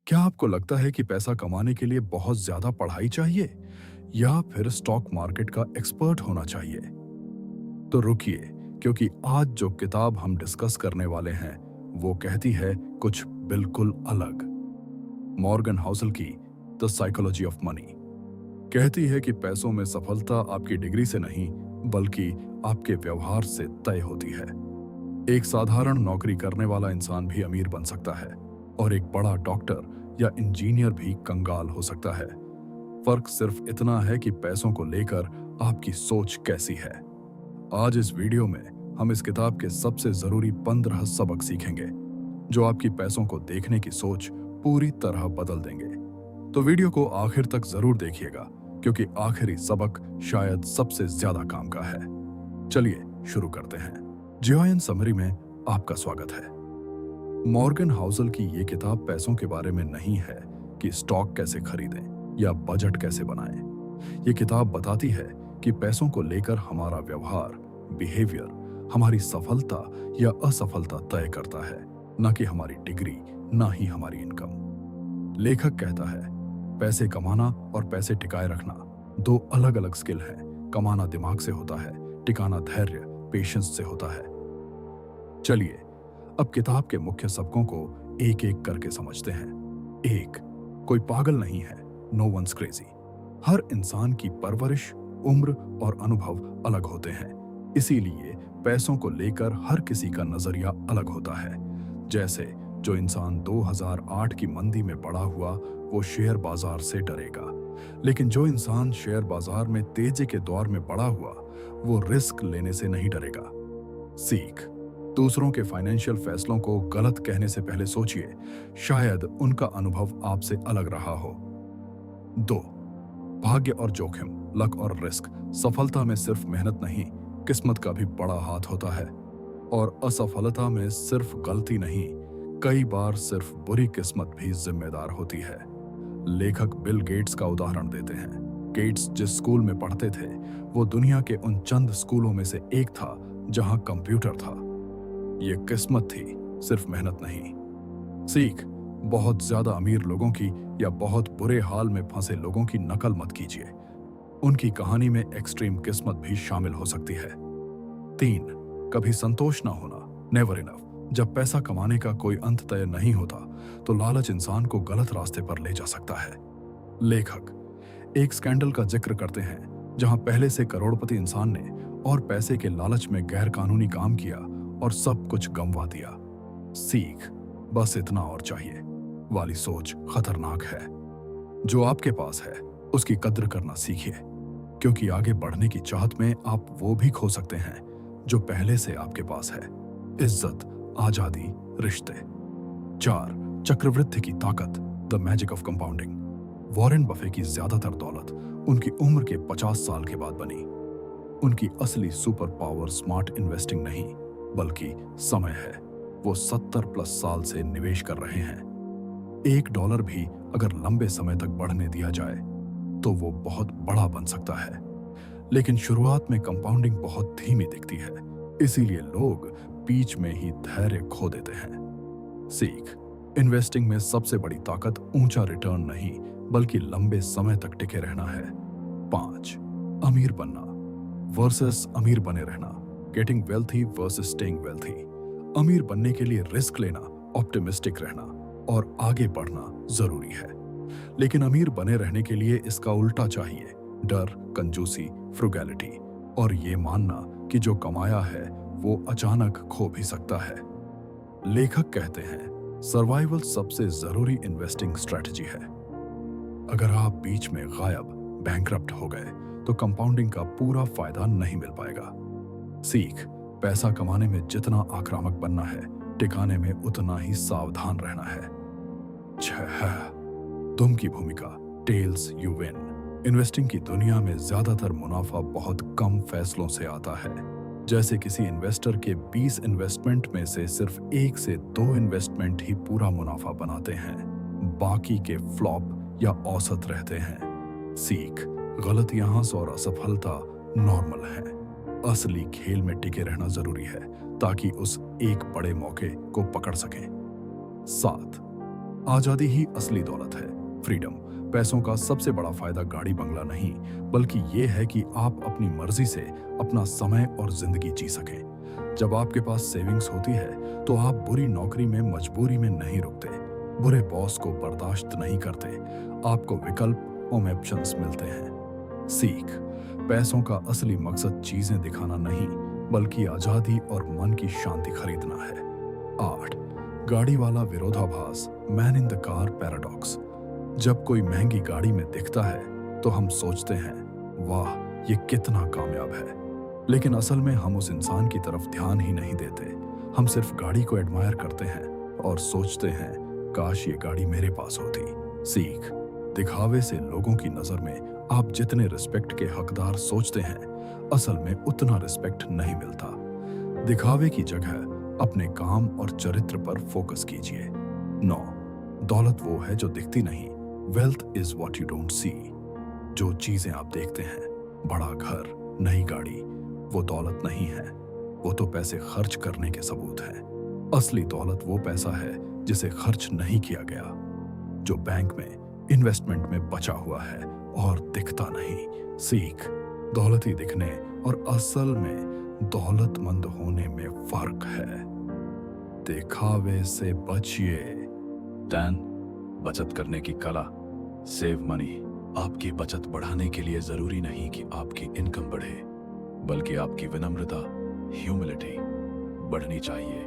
क्या आपको लगता है कि पैसा कमाने के लिए बहुत ज्यादा पढ़ाई चाहिए या फिर स्टॉक मार्केट का एक्सपर्ट होना चाहिए? तो रुकिए, क्योंकि आज जो किताब हम डिस्कस करने वाले हैं वो कहती है कुछ बिल्कुल अलग। मॉर्गन हाउसल की द साइकोलॉजी ऑफ मनी कहती है कि पैसों में सफलता आपकी डिग्री से नहीं बल्कि आपके व्यवहार से तय होती है। एक साधारण नौकरी करने वाला इंसान भी अमीर बन सकता है और एक बड़ा डॉक्टर या इंजीनियर भी कंगाल हो सकता है। फर्क सिर्फ इतना है कि पैसों को लेकर आपकी सोच कैसी है। आज इस वीडियो में हम इस किताब के सबसे जरूरी 15 सबक सीखेंगे जो आपकी पैसों को देखने की सोच पूरी तरह बदल देंगे। तो वीडियो को आखिर तक जरूर देखिएगा, क्योंकि आखिरी सबक शायद सबसे ज्यादा काम का है। चलिए शुरू करते हैं। जियोयन समरी में आपका स्वागत है। मॉर्गन हाउसल की ये किताब पैसों के बारे में नहीं है कि स्टॉक कैसे खरीदें या बजट कैसे बनाएं। ये किताब बताती है कि पैसों को लेकर हमारा व्यवहार, बिहेवियर हमारी सफलता या असफलता तय करता है, न कि हमारी डिग्री, ना ही हमारी इनकम। लेखक कहता है, पैसे कमाना और पैसे टिकाए रखना दो अलग अलग स्किल हैं। कमाना दिमाग से होता है, टिकाना धैर्य, पेशेंस से होता है। चलिए अब किताब के मुख्य सबकों को एक एक करके समझते हैं। एक, कोई पागल नहीं है, नो वंस क्रेजी। हर इंसान की परवरिश, उम्र और अनुभव अलग होते हैं, इसीलिए पैसों को लेकर हर किसी का नजरिया अलग होता है। जैसे जो इंसान 2008 की मंदी में बड़ा हुआ वो शेयर बाजार से डरेगा, लेकिन जो इंसान शेयर बाजार में तेजी के दौर में बड़ा हुआ वो रिस्क लेने से नहीं डरेगा। सीख, दूसरों के फाइनेंशियल फैसलों को गलत कहने से पहले सोचिए, शायद उनका अनुभव आपसे अलग रहा हो। दो, भाग्य और जोखिम, लक और रिस्क। सफलता में सिर्फ मेहनत नहीं, किस्मत का भी बड़ा हाथ होता है, और असफलता में सिर्फ गलती नहीं, कई बार सिर्फ बुरी किस्मत भी जिम्मेदार होती है। लेखक बिल गेट्स का उदाहरण देते हैं। गेट्स जिस स्कूल में पढ़ते थे वो दुनिया के उन चंद स्कूलों में से एक था जहां कंप्यूटर था। ये किस्मत थी, सिर्फ मेहनत नहीं। सीख, बहुत ज्यादा अमीर लोगों की या बहुत बुरे हाल में फंसे लोगों की नकल मत कीजिए। उनकी कहानी में एक्सट्रीम किस्मत भी शामिल हो सकती है। तीन, कभी संतोष ना होना, नेवर इनफ। जब पैसा कमाने का कोई अंत तय नहीं होता तो लालच इंसान को गलत रास्ते पर ले जा सकता है। लेखक एक स्कैंडल का जिक्र करते हैं जहां पहले से करोड़पति इंसान ने और पैसे के लालच में गैर कानूनी काम किया और सब कुछ गंवा दिया। सीख, बस इतना और चाहिए वाली सोच खतरनाक है। जो आपके पास है उसकी कद्र करना सीखिए, क्योंकि आगे बढ़ने की चाहत में आप वो भी खो सकते हैं जो पहले से आपके पास है। इज्जत, आजादी, रिश्ते। चार, चक्रवृद्धि की ताकत, the magic of compounding. Warren Buffett की ज्यादातर दौलत उनकी उम्र के 50 साल के बाद बनी। उनकी असली सुपर पावर स्मार्ट इन्वेस्टिंग नहीं बल्कि समय है। वो 70+ साल से निवेश कर रहे हैं। $1 भी अगर लंबे समय तक बढ़ने दिया जाए तो वो बहुत बड़ा बन सकता है। लेकिन शुरुआत में कंपाउंडिंग बहुत धीमी दिखती है, इसीलिए लोग बीच में ही धैर्य खो देते हैं। सीख, इन्वेस्टिंग में सबसे बड़ी ताकत ऊंचा रिटर्न नहीं बल्कि लंबे समय तक टिके रहना है। 5, अमीर बनना वर्सेस अमीर बने रहना, getting wealthy versus staying wealthy. अमीर बनने के लिए रिस्क लेना, ऑप्टिमिस्टिक रहना और आगे बढ़ना जरूरी है, लेकिन अमीर बने रहने के लिए इसका उल्टा चाहिए, डर, कंजूसी, फ्रुगैलिटी, और ये मानना कि जो कमाया है वो अचानक खो भी सकता है। लेखक कहते हैं, सर्वाइवल सबसे जरूरी इन्वेस्टिंग स्ट्रेटजी है। अगर आप बीच में गायब, बैंकरप्ट हो गए तो कंपाउंडिंग का पूरा फायदा नहीं मिल पाएगा। सीख, पैसा कमाने में जितना आक्रामक बनना है, टिकाने में उतना ही सावधान रहना है। 6, तुम की भूमिका, टेल्स यू विन। इन्वेस्टिंग की दुनिया में ज्यादातर मुनाफा बहुत कम फैसलों से आता है। जैसे किसी इन्वेस्टर के 20 इन्वेस्टमेंट में से सिर्फ 1 से 2 इन्वेस्टमेंट ही पूरा मुनाफा बनाते हैं, बाकी के फ्लॉप या औसत रहते हैं। सीख, गलत यहां और असफलता नॉर्मल है। असली खेल में टिके रहना जरूरी है ताकि उस एक बड़े मौके को पकड़ सकें। 7, आजादी ही असली दौलत है, फ्रीडम। पैसों का सबसे बड़ा फायदा गाड़ी बंगला नहीं, बल्कि ये है कि आप अपनी मर्जी से अपना समय और जिंदगी जी सकें। जब आपके पास सेविंग्स होती है तो आप बुरी नौकरी में मजबूरी में नहीं रुकते, बुरे बॉस को बर्दाश्त नहीं करते, आपको विकल्प और ऑप्शंस मिलते हैं। सीख, पैसों का असली मकसद चीजें दिखाना नहीं, बल्कि आजादी और मन की शांति खरीदना है। 8, गाड़ी वाला विरोधाभास, man in the car paradox. जब कोई महंगी गाड़ी में दिखता है तो हम सोचते हैं, वाह ये कितना कामयाब है, लेकिन असल में हम उस इंसान की तरफ ध्यान ही नहीं देते। हम सिर्फ गाड़ी को एडमायर करते हैं और सोचते हैं, काश ये गाड़ी मेरे पास होती। सीख, दिखावे से लोगों की नजर में आप जितने रिस्पेक्ट के हकदार सोचते हैं, असल में उतना रिस्पेक्ट नहीं मिलता। दिखावे की जगह अपने काम और चरित्र पर फोकस कीजिए। 9, दौलत वो है जो दिखती नहीं, wealth is what you don't see. जो चीजें आप देखते हैं, बड़ा घर, नई गाड़ी, वो दौलत नहीं है, वो तो पैसे खर्च करने के सबूत हैं। असली दौलत वो पैसा है जिसे खर्च नहीं किया गया, जो बैंक में इन्वेस्टमेंट में बचा हुआ है और दिखता नहीं। सीख, दौलती दिखने और असल में दौलतमंद होने में फर्क है। दिखावे से बचिए। 10, बचत करने की कला, सेव मनी। आपकी बचत बढ़ाने के लिए जरूरी नहीं कि आपकी इनकम बढ़े, बल्कि आपकी विनम्रता, ह्यूमिलिटी बढ़नी चाहिए,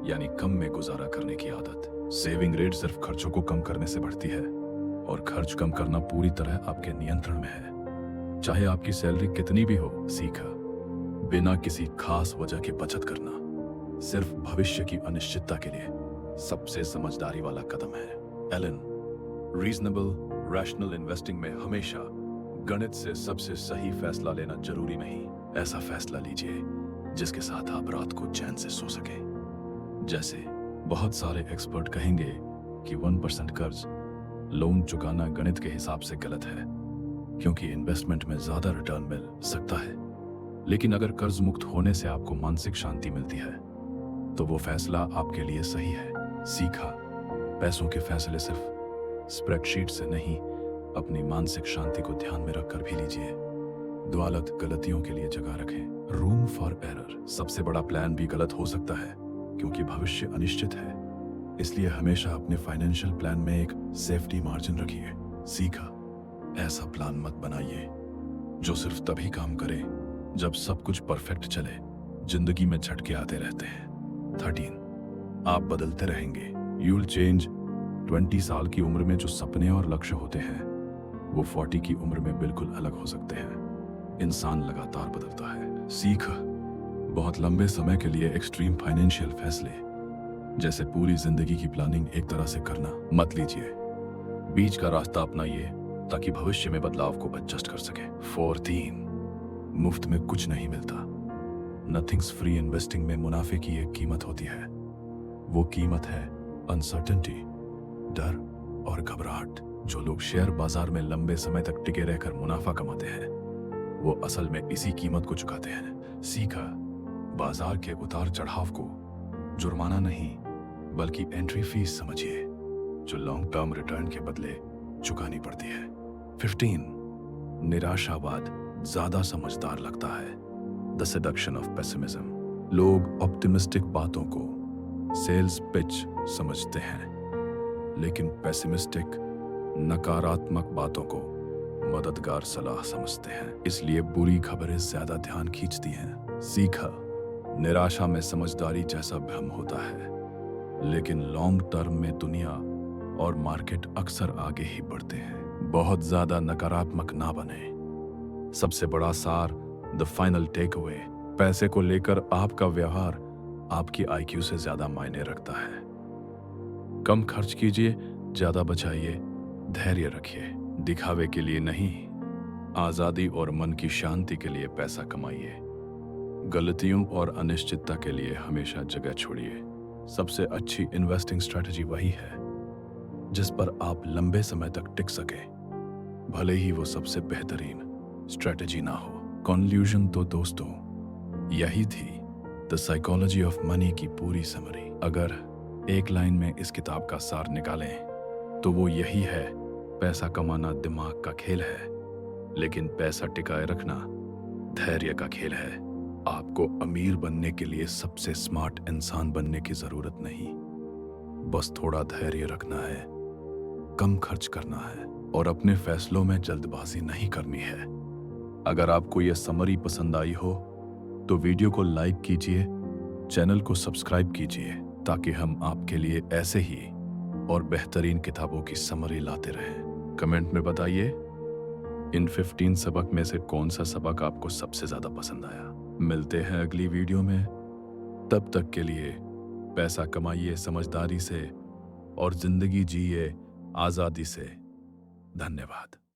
यानी कम में गुजारा करने की आदत। सेविंग रेट सिर्फ खर्चों को कम करने से बढ़ती है, और खर्च कम करना पूरी तरह आपके नियंत्रण में है। चाहे आपकी सैलरी कितनी भी हो। सीखा, बिना किसी खास वजह की बचत करना सिर्फ भविष्य की अनिश्चितता के लिए सबसे समझदारी वाला कदम है। एलन, रीजनेबल रैशनल इन्वेस्टिंग में हमेशा गणित से सबसे सही फैसला लेना जरूरी नहीं। ऐसा फैसला लीजिए जिसके साथ आप रात को चैन से सो सके। जैसे बहुत सारे एक्सपर्ट कहेंगे कि 1% कर्ज लोन चुकाना गणित के हिसाब से गलत है, क्योंकि इन्वेस्टमेंट में ज्यादा रिटर्न मिल सकता है। लेकिन अगर कर्ज मुक्त होने से आपको मानसिक शांति मिलती है तो वो फैसला आपके लिए सही है। सीखा, पैसों के फैसले सिर्फ स्प्रेडशीट से नहीं, अपनी मानसिक शांति को ध्यान में रखकर भी लीजिए। दौलत गलतियों के लिए जगह रखें। रूम फॉर एरर, सबसे बड़ा प्लान भी गलत हो सकता है, क्योंकि भविष्य अनिश्चित है। इसलिए हमेशा अपने फाइनेंशियल प्लान में एक सेफ्टी मार्जिन रखिए। सीखा, ऐसा प्लान मत बनाइए जो सिर्फ तभी काम करे जब सब कुछ परफेक्ट चले। जिंदगी में झटके आते रहते हैं। 13, आप बदलते रहेंगे। You'll change. 20 साल की उम्र में जो सपने और लक्ष्य होते हैं, वो 40 की उम्र में बिल्कुल अलग हो सकते हैं। इंसान लगातार बदलता है। सीख, बहुत लंबे समय के लिए एक्सट्रीम फाइनेंशियल फैसले, जैसे पूरी जिंदगी की प्लानिंग एक तरह से करना, मत लीजिए। बीच का रास्ता अपनाइए ताकि भविष्य में बदलाव को एडजस्ट कर सके। 14, मुफ्त में कुछ नहीं मिलता। Nothings free. इन्वेस्टिंग में मुनाफे की एक कीमत होती है। वो कीमत है अनसर्टेनिटी, डर और घबराहट। जो लोग शेयर बाजार में लंबे समय तक टिके रहकर मुनाफा कमाते हैं, वो असल में इसी कीमत को चुकाते हैं। सीखा, बाजार के उतार चढ़ाव को जुर्माना नहीं, बल्कि एंट्री फीस समझिए, जो लॉन्ग टर्म रिटर्न के बदले चुकानी पड़ती है। 15, निराशावाद ज्यादा समझदार लगता है। The seduction of pessimism. लोग ऑप्टिमिस्टिक बातों को सेल्स पिच समझते हैं, लेकिन पेसिमिस्टिक नकारात्मक बातों को मददगार सलाह समझते हैं। इसलिए बुरी खबरें ज्यादा ध्यान खींचती हैं। सीखा, निराशा में समझदारी जैसा भ्रम होता है, लेकिन लॉन्ग टर्म में दुनिया और मार्केट अक्सर आगे ही बढ़ते हैं। बहुत ज्यादा नकारात्मक ना बने। सबसे बड़ा सार, द फाइनल टेक अवे, पैसे को लेकर आपका व्यवहार आपकी आईक्यू से ज्यादा मायने रखता है। कम खर्च कीजिए, ज्यादा बचाइए, धैर्य रखिए। दिखावे के लिए नहीं, आजादी और मन की शांति के लिए पैसा कमाइए। गलतियों और अनिश्चितता के लिए हमेशा जगह छोड़िए। सबसे अच्छी इन्वेस्टिंग स्ट्रैटेजी वही है जिस पर आप लंबे समय तक टिक सके, भले ही वो सबसे बेहतरीन स्ट्रैटेजी ना हो। कंक्लूजन तो दोस्तों यही थी, द साइकोलॉजी ऑफ मनी की पूरी समरी। अगर एक लाइन में इस किताब का सार निकालें तो वो यही है, पैसा कमाना दिमाग का खेल है, लेकिन पैसा टिकाए रखना धैर्य का खेल है। आपको अमीर बनने के लिए सबसे स्मार्ट इंसान बनने की जरूरत नहीं, बस थोड़ा धैर्य रखना है, कम खर्च करना है और अपने फैसलों में जल्दबाजी नहीं करनी है। अगर आपको यह समरी पसंद आई हो तो वीडियो को लाइक कीजिए, चैनल को सब्सक्राइब कीजिए ताकि हम आपके लिए ऐसे ही और बेहतरीन किताबों की समरी लाते रहें। कमेंट में बताइए इन 15 सबक में से कौन सा सबक आपको सबसे ज्यादा पसंद आया। मिलते हैं अगली वीडियो में, तब तक के लिए पैसा कमाइए समझदारी से और जिंदगी जिए आजादी से। धन्यवाद।